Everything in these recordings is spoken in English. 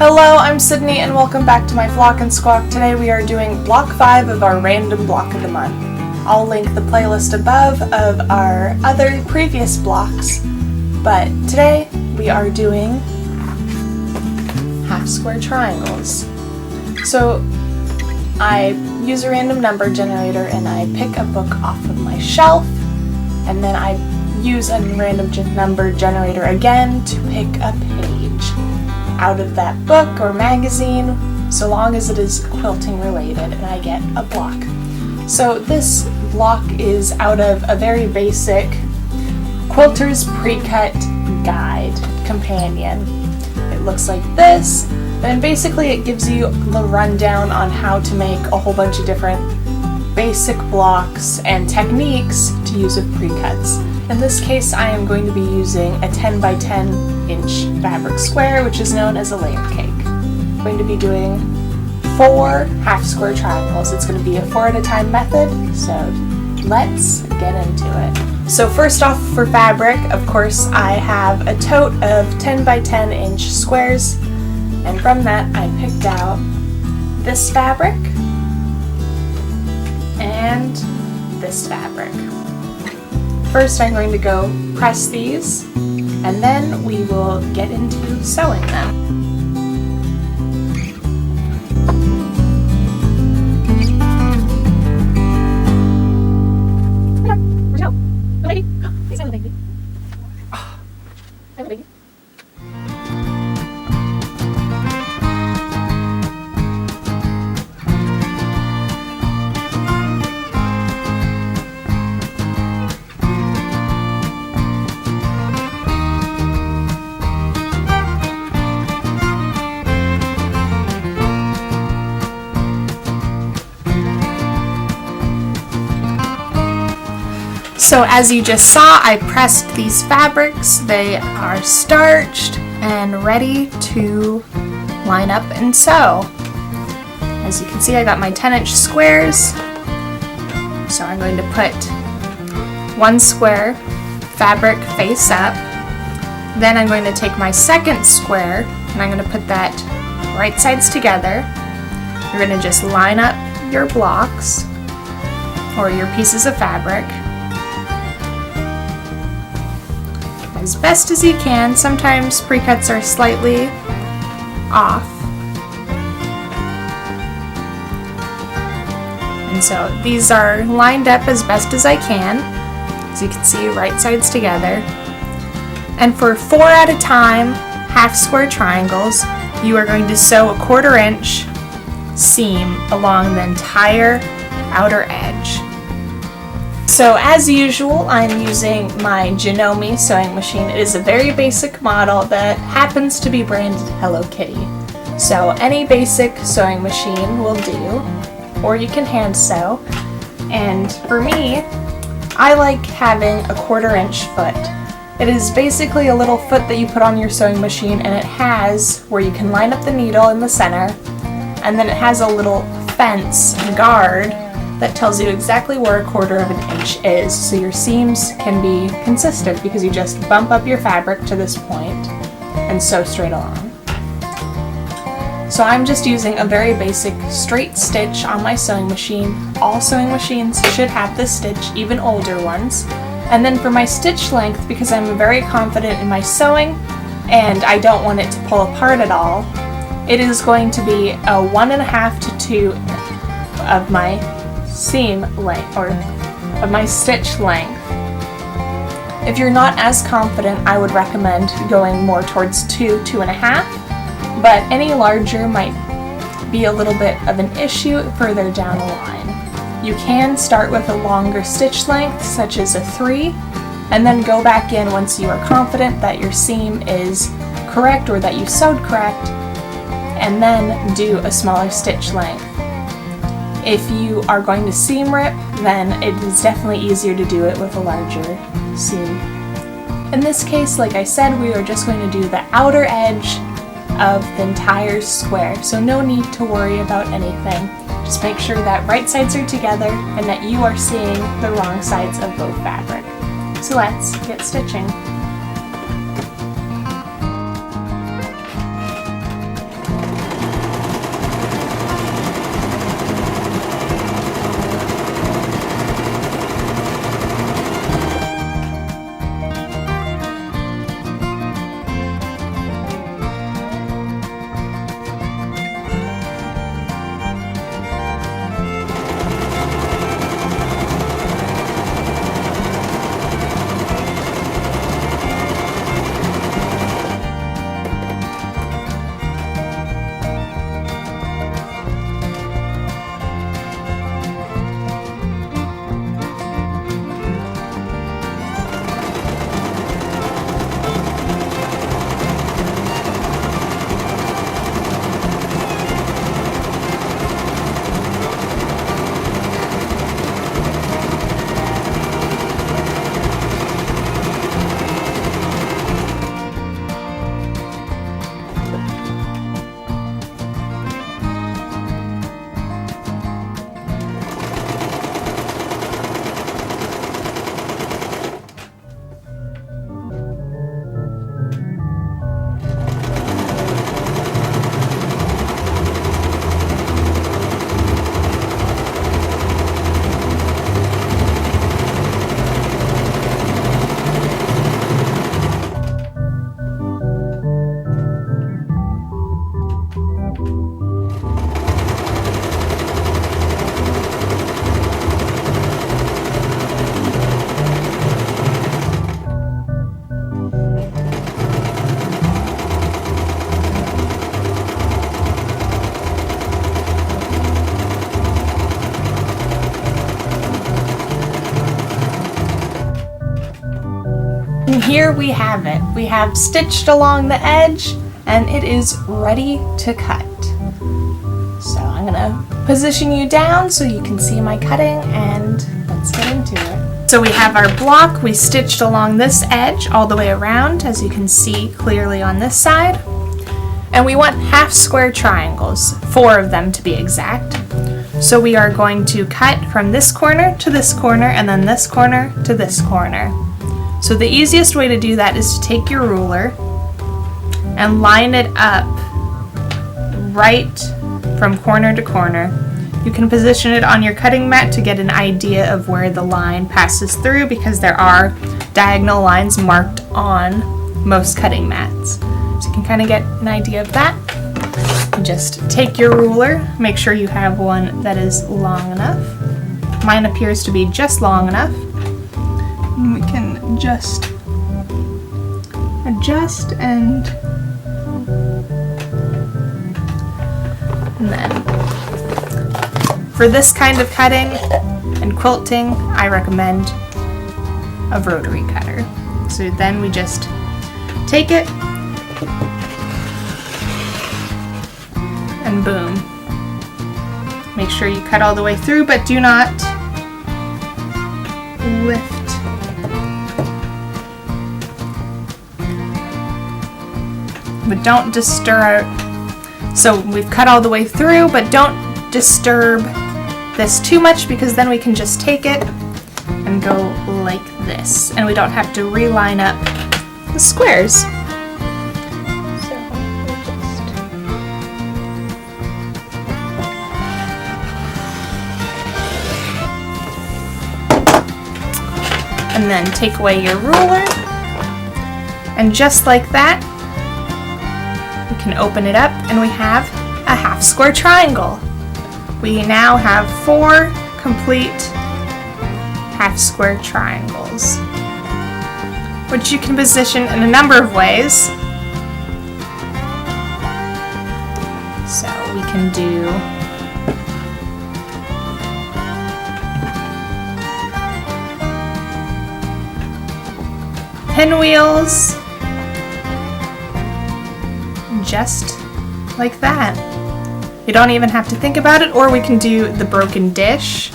Hello, I'm Sydney and welcome back to my Flock and Squawk. Today we are doing block 5 of our random block of the month. I'll link the playlist above of our other previous blocks, but today we are doing half square triangles. So I use a random number generator and I pick a book off of my shelf, and then I use a random number generator again to pick a page out of that book or magazine, so long as it is quilting related, and I get a block. So this block is out of a very basic Quilter's Pre-Cut Guide Companion. It looks like this, and basically it gives you the rundown on how to make a whole bunch of different basic blocks and techniques to use with pre-cuts. In this case, I am going to be using a 10 by 10 inch fabric square, which is known as a layer cake. I'm going to be doing 4 half square triangles. It's going to be a 4 at a time method, so let's get into it. So first off, for fabric, of course, I have a tote of 10 by 10 inch squares, and from that I picked out this fabric and this fabric. First, I'm going to go press these, and then we will get into sewing them. So as you just saw, I pressed these fabrics. They are starched and ready to line up and sew. As you can see, I got my 10-inch squares. So I'm going to put one square fabric face up. Then I'm going to take my second square and I'm going to put that right sides together. You're going to just line up your blocks or your pieces of fabric as best as you can. Sometimes pre-cuts are slightly off. And so these are lined up as best as I can. As you can see, right sides together. And for 4 at a time half square triangles, you are going to sew a 1/4 inch seam along the entire outer edge. So as usual, I'm using my Janome sewing machine. It is a very basic model that happens to be branded Hello Kitty. So any basic sewing machine will do, or you can hand sew. And for me, I like having a 1/4 inch foot. It is basically a little foot that you put on your sewing machine, and it has where you can line up the needle in the center, and then it has a little fence guard that tells you exactly where a 1/4 inch is, so your seams can be consistent because you just bump up your fabric to this point and sew straight along. So I'm just using a very basic straight stitch on my sewing machine. All sewing machines should have this stitch, even older ones. And then for my stitch length, because I'm very confident in my sewing and I don't want it to pull apart at all, it is going to be a 1.5 to 2 of my seam length, or of my stitch length. If you're not as confident, I would recommend going more towards 2.5, but any larger might be a little bit of an issue further down the line. You can start with a longer stitch length, such as a 3, and then go back in once you are confident that your seam is correct or that you sewed correct, and then do a smaller stitch length. If you are going to seam rip, then it is definitely easier to do it with a larger seam. In this case, like I said, we are just going to do the outer edge of the entire square, so no need to worry about anything. Just make sure that right sides are together and that you are seeing the wrong sides of both fabric. So let's get stitching. And here we have it. We have stitched along the edge and it is ready to cut. So I'm gonna position you down so you can see my cutting, and let's get into it. So we have our block. We stitched along this edge all the way around, as you can see clearly on this side. And we want half square triangles, 4 of them to be exact. So we are going to cut from this corner to this corner and then this corner to this corner. So the easiest way to do that is to take your ruler and line it up right from corner to corner. You can position it on your cutting mat to get an idea of where the line passes through, because there are diagonal lines marked on most cutting mats. So you can kind of get an idea of that. Just take your ruler, make sure you have one that is long enough. Mine appears to be just long enough. And we can just adjust and then for this kind of cutting and quilting, I recommend a rotary cutter. So then we just take it and boom. Make sure you cut all the way through, but do not lift. But don't disturb. So we've cut all the way through, but don't disturb this too much, because then we can just take it and go like this, and we don't have to reline up the squares. So we'll just and then take away your ruler, and just like that we can open it up and we have a half square triangle. We now have 4 complete half square triangles, which you can position in a number of ways. So we can do pinwheels, just like that. You don't even have to think about it, or we can do the broken dish,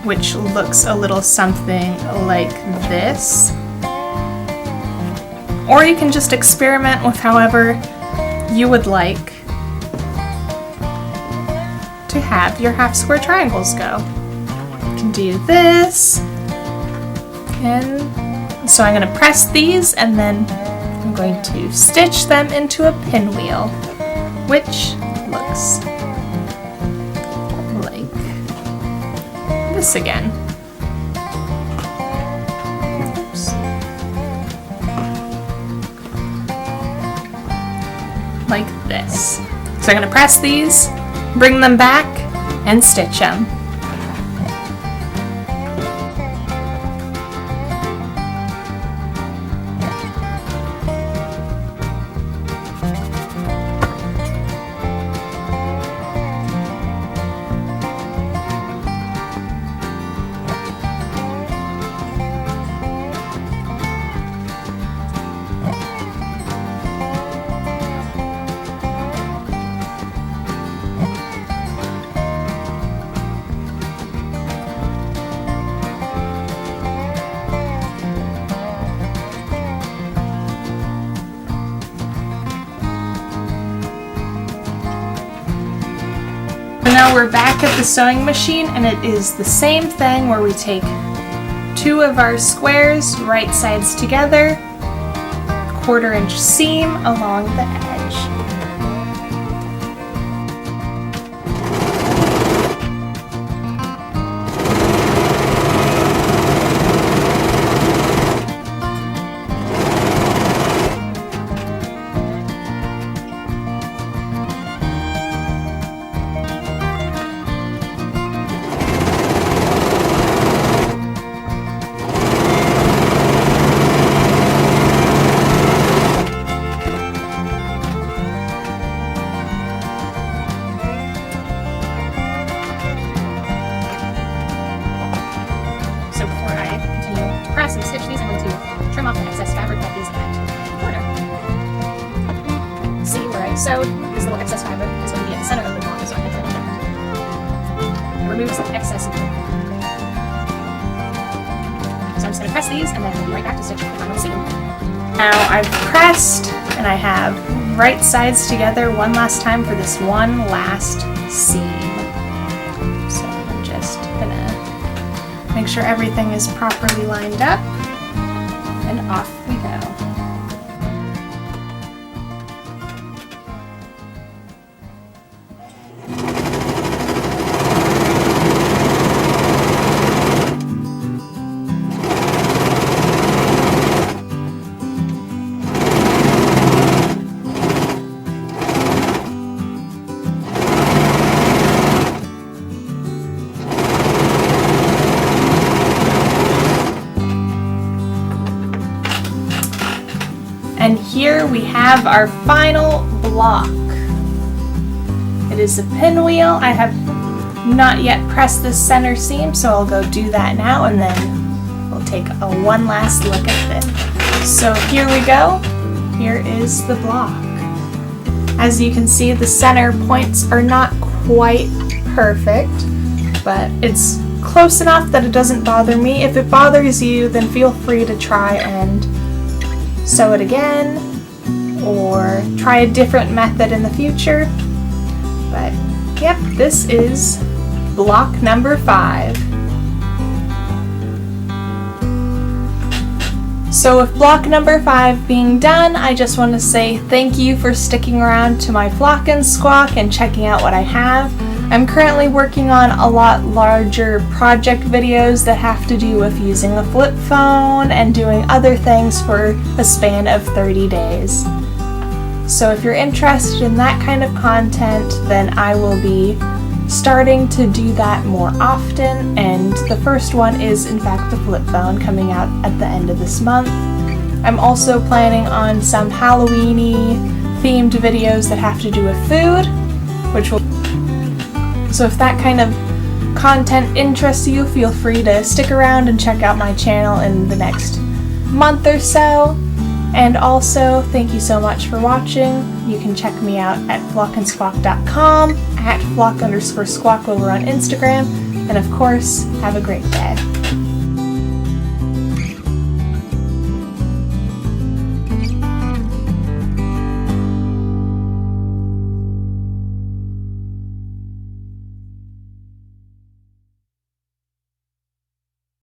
which looks a little something like this. Or you can just experiment with however you would like to have your half square triangles go. You can do this, and so I'm going to press these and then I'm going to stitch them into a pinwheel, which looks like this again. Oops. Like this. So I'm going to press these, bring them back, and stitch them. Now we're back at the sewing machine, and it is the same thing where we take 2 of our squares, right sides together, 1/4 inch seam along the edge. So before I continue to press and stitch these, I'm going to trim off the excess fabric. sewed, this little excess fabric is going to be at the center of the block, so I can finish it. It removes the excess of it. So I'm just going to press these and then we'll be right back to stitch the final seam. Now I've pressed and I have right sides together one last time for this one last seam. So I'm just going to make sure everything is properly lined up and off we go. And here we have our final block. It is a pinwheel. I have not yet pressed the center seam, so I'll go do that now and then we'll take one last look at it. So here we go. Here is the block. As you can see, the center points are not quite perfect, but it's close enough that it doesn't bother me. If it bothers you, then feel free to try and sew it again or try a different method in the future. But yep, this is block number 5. So with block number 5 being done, I just want to say thank you for sticking around to my Flock and Squawk and checking out what I have. I'm currently working on a lot larger project videos that have to do with using a flip phone and doing other things for a span of 30 days. So if you're interested in that kind of content, then I will be starting to do that more often, and the first one is in fact the flip phone coming out at the end of this month. I'm also planning on some Halloween-y themed videos that have to do with food, so if that kind of content interests you, feel free to stick around and check out my channel in the next month or so. And also, thank you so much for watching. You can check me out at flockandsquawk.com, at flock_squawk over on Instagram, and of course, have a great day.